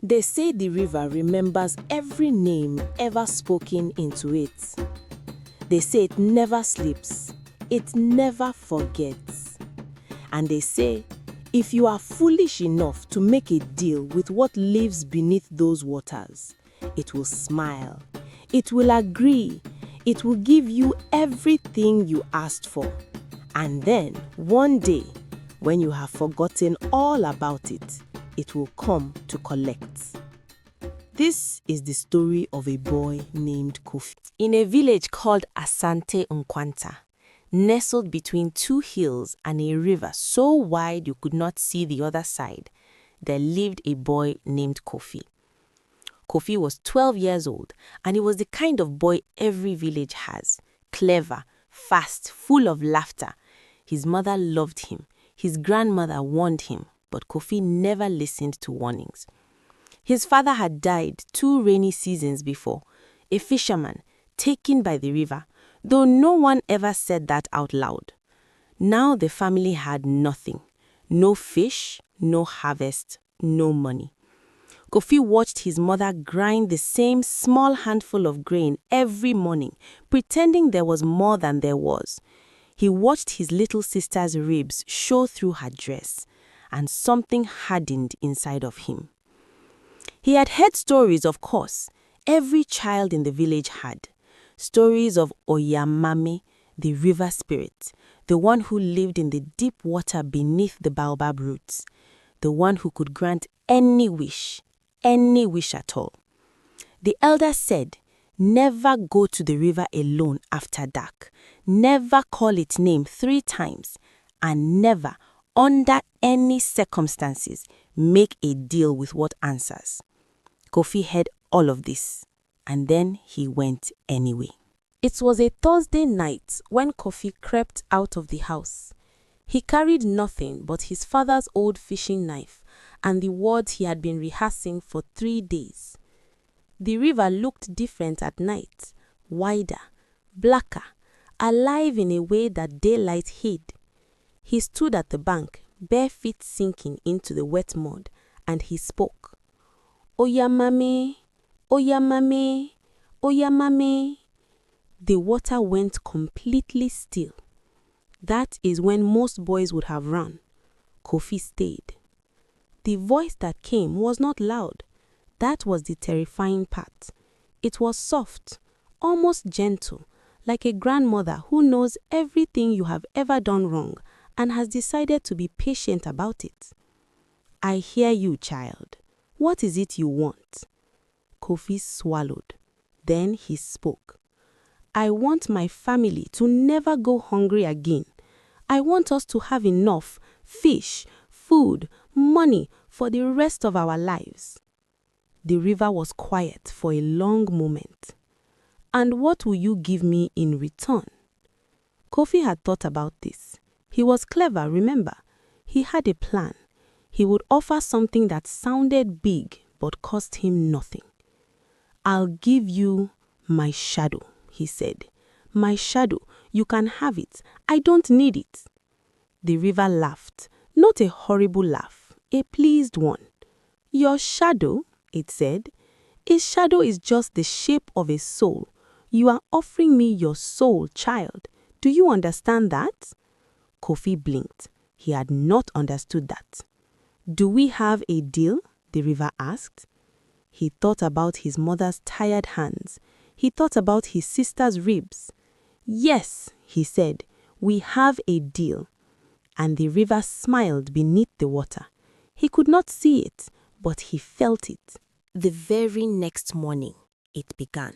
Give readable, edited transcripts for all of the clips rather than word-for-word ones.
They say the river remembers every name ever spoken into it. They say it never sleeps, it never forgets. And they say, if you are foolish enough to make a deal with what lives beneath those waters, it will smile, it will agree, it will give you everything you asked for. And then, one day, when you have forgotten all about it, it will come to collect. This is the story of a boy named Kofi. In a village called Asante Nkwanta, nestled between two hills and a river so wide you could not see the other side, there lived a boy named Kofi. Kofi was 12 years old, and he was the kind of boy every village has. Clever, fast, full of laughter. His mother loved him. His grandmother warned him, but Kofi never listened to warnings. His father had died 2 rainy seasons before, a fisherman taken by the river, though no one ever said that out loud. Now the family had nothing. No fish, no harvest, no money. Kofi watched his mother grind the same small handful of grain every morning, pretending there was more than there was. He watched his little sister's ribs show through her dress, and something hardened inside of him. He had heard stories, of course. Every child in the village had. Stories of Oyamame, the river spirit, the one who lived in the deep water beneath the baobab roots, the one who could grant any wish at all. The elder said, never go to the river alone after dark, never call its name 3 times, and never, under any circumstances, make a deal with what answers. Kofi heard all of this, and then he went anyway. It was a Thursday night when Kofi crept out of the house. He carried nothing but his father's old fishing knife and the words he had been rehearsing for 3 days. The river looked different at night, wider, blacker, alive in a way that daylight hid. He stood at the bank, bare feet sinking into the wet mud, and he spoke. Oyamame, Oyamame, Oyamame. The water went completely still. That is when most boys would have run. Kofi stayed. The voice that came was not loud. That was the terrifying part. It was soft, almost gentle, like a grandmother who knows everything you have ever done wrong and has decided to be patient about it. I hear you, child. What is it you want? Kofi swallowed. Then he spoke. I want my family to never go hungry again. I want us to have enough fish, food, money for the rest of our lives. The river was quiet for a long moment. And what will you give me in return? Kofi had thought about this. He was clever, remember. He had a plan. He would offer something that sounded big but cost him nothing. I'll give you my shadow, he said. My shadow, you can have it. I don't need it. The river laughed, not a horrible laugh, a pleased one. Your shadow, it said. A shadow is just the shape of a soul. You are offering me your soul, child. Do you understand that? Kofi blinked. He had not understood that. Do we have a deal? The river asked. He thought about his mother's tired hands. He thought about his sister's ribs. Yes, he said, we have a deal. And the river smiled beneath the water. He could not see it, but he felt it. The very next morning, it began.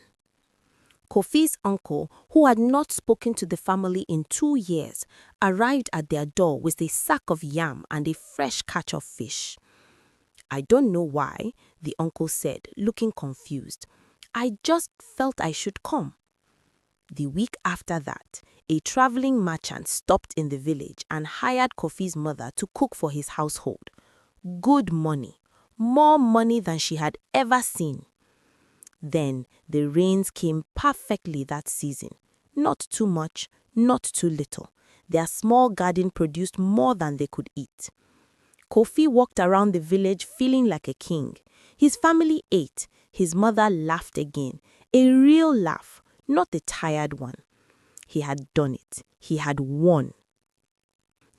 Kofi's uncle, who had not spoken to the family in 2 years, arrived at their door with a sack of yam and a fresh catch of fish. I don't know why, the uncle said, looking confused. I just felt I should come. The week after that, a traveling merchant stopped in the village and hired Kofi's mother to cook for his household. Good money, more money than she had ever seen. Then the rains came perfectly that season. Not too much, not too little. Their small garden produced more than they could eat. Kofi walked around the village feeling like a king. His family ate. His mother laughed again. A real laugh, not a tired one. He had done it. He had won.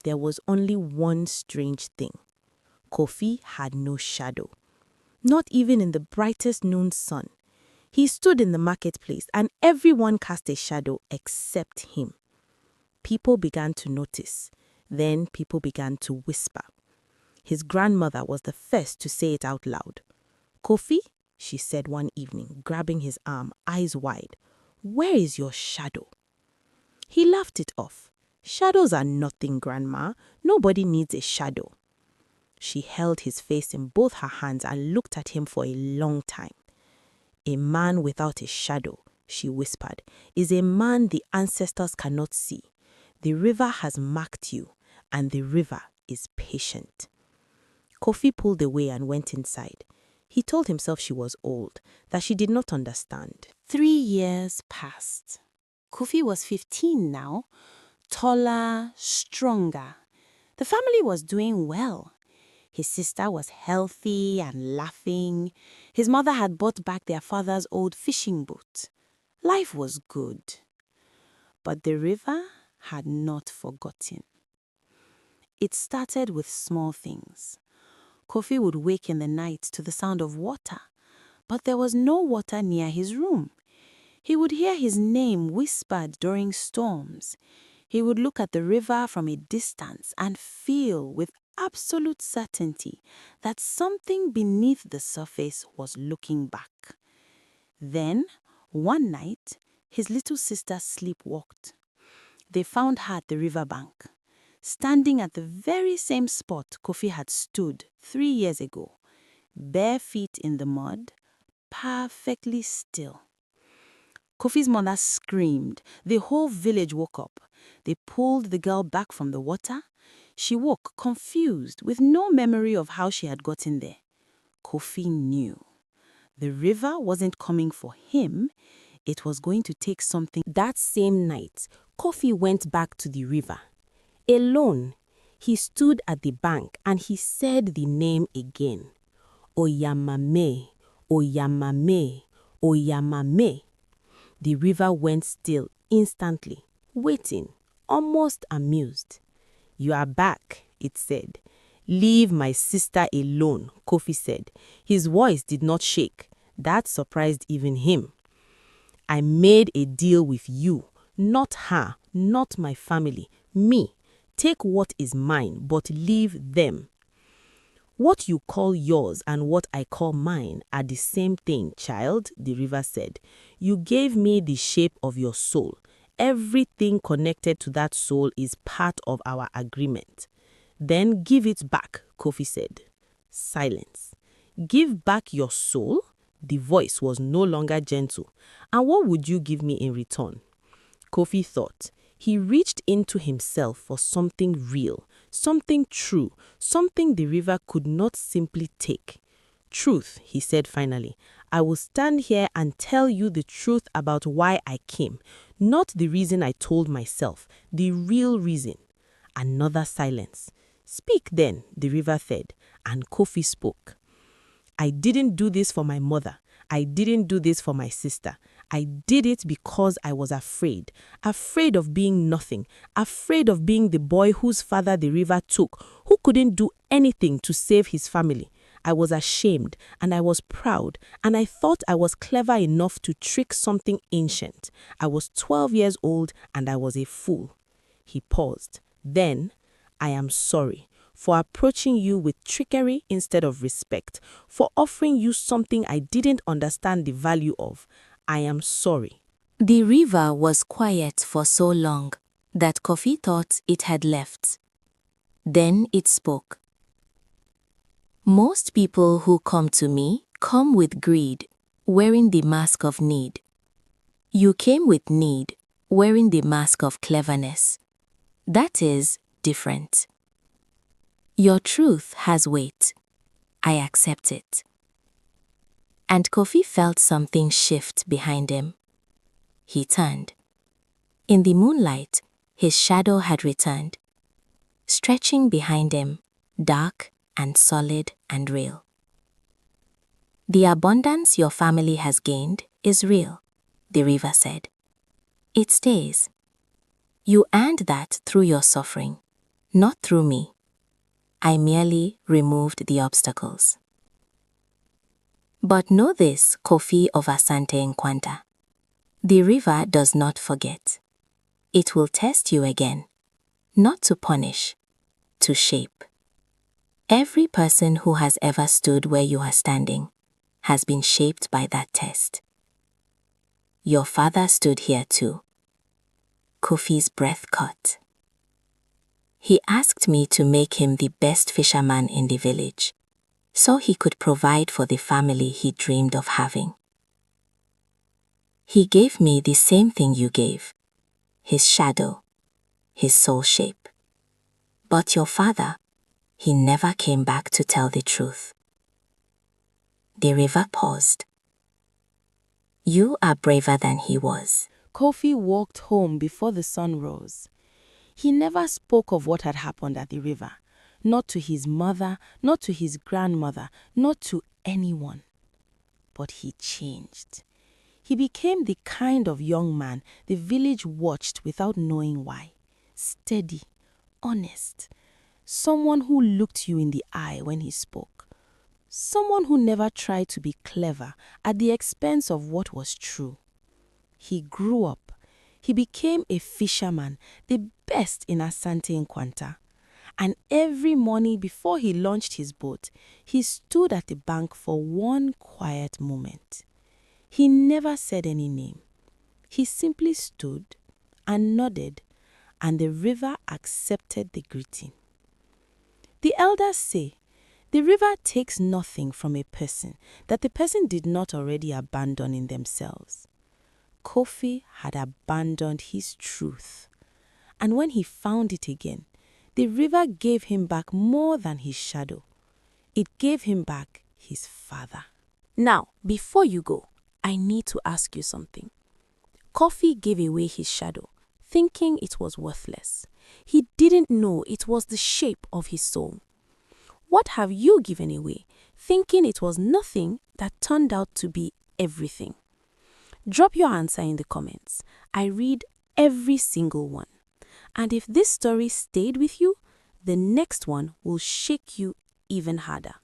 There was only one strange thing. Kofi had no shadow. Not even in the brightest noon sun. He stood in the marketplace and everyone cast a shadow except him. People began to notice. Then people began to whisper. His grandmother was the first to say it out loud. "Kofi," she said one evening, grabbing his arm, eyes wide, "where is your shadow?" He laughed it off. "Shadows are nothing, Grandma. Nobody needs a shadow." She held his face in both her hands and looked at him for a long time. "A man without a shadow," she whispered, "is a man the ancestors cannot see. The river has marked you, and the river is patient." Kofi pulled away and went inside. He told himself she was old, that she did not understand. 3 years passed. Kofi was 15 now, taller, stronger. The family was doing well. His sister was healthy and laughing. His mother had bought back their father's old fishing boat. Life was good. But the river had not forgotten. It started with small things. Kofi would wake in the night to the sound of water, but there was no water near his room. He would hear his name whispered during storms. He would look at the river from a distance and feel with absolute certainty that something beneath the surface was looking back. Then, one night, his little sister sleepwalked. They found her at the riverbank, standing at the very same spot Kofi had stood 3 years ago, bare feet in the mud, perfectly still. Kofi's mother screamed. The whole village woke up. They pulled the girl back from the water. She woke confused, with no memory of how she had gotten there. Kofi knew. The river wasn't coming for him. It was going to take something. That same night, Kofi went back to the river. Alone, he stood at the bank and he said the name again. Oyamame, Oyamame, Oyamame. The river went still instantly, waiting, almost amused. "You are back," it said. "Leave my sister alone," Kofi said. His voice did not shake. That surprised even him. "I made a deal with you, not her, not my family, me. Take what is mine, but leave them." "What you call yours and what I call mine are the same thing, child," the river said. "You gave me the shape of your soul. Everything connected to that soul is part of our agreement." "Then give it back," Kofi said. Silence. "Give back your soul?" The voice was no longer gentle. "And what would you give me in return?" Kofi thought. He reached into himself for something real, something true, something the river could not simply take. "Truth," he said finally. "I will stand here and tell you the truth about why I came. Not the reason I told myself, the real reason." Another silence. "Speak then," the river said, and Kofi spoke. "I didn't do this for my mother. I didn't do this for my sister. I did it because I was afraid of being nothing, afraid of being the boy whose father the river took, who couldn't do anything to save his family. I was ashamed and I was proud, and I thought I was clever enough to trick something ancient. I was 12 years old and I was a fool." He paused. "Then, I am sorry for approaching you with trickery instead of respect, for offering you something I didn't understand the value of. I am sorry." The river was quiet for so long that Kofi thought it had left. Then it spoke. "Most people who come to me come with greed, wearing the mask of need. You came with need, wearing the mask of cleverness. That is different. Your truth has weight. I accept it." And Kofi felt something shift behind him. He turned. In the moonlight, his shadow had returned. Stretching behind him, dark and solid and real. The abundance your family has gained is real, the river said. It stays. You earned that through your suffering, not through me. I merely removed the obstacles. But know this, Kofi of Asante Nkwanta. The river does not forget. It will test you again, not to punish, to shape. Every person who has ever stood where you are standing has been shaped by that test. Your father stood here too. Kofi's breath caught. He asked me to make him the best fisherman in the village, so he could provide for the family he dreamed of having. He gave me the same thing you gave, his shadow, his soul shape. But your father, he never came back to tell the truth. The river paused. You are braver than he was. Kofi walked home before the sun rose. He never spoke of what had happened at the river, not to his mother, not to his grandmother, not to anyone. But he changed. He became the kind of young man the village watched without knowing why. Steady, honest, someone who looked you in the eye when he spoke. Someone who never tried to be clever at the expense of what was true. He grew up. He became a fisherman, the best in Asante Nkwanta. And every morning before he launched his boat, he stood at the bank for one quiet moment. He never said any name. He simply stood and nodded, and the river accepted the greeting. The elders say, the river takes nothing from a person that the person did not already abandon in themselves. Kofi had abandoned his truth, and when he found it again, the river gave him back more than his shadow. It gave him back his father. Now, before you go, I need to ask you something. Kofi gave away his shadow, thinking it was worthless. He didn't know it was the shape of his soul. What have you given away, thinking it was nothing that turned out to be everything? Drop your answer in the comments. I read every single one. And if this story stayed with you, the next one will shake you even harder.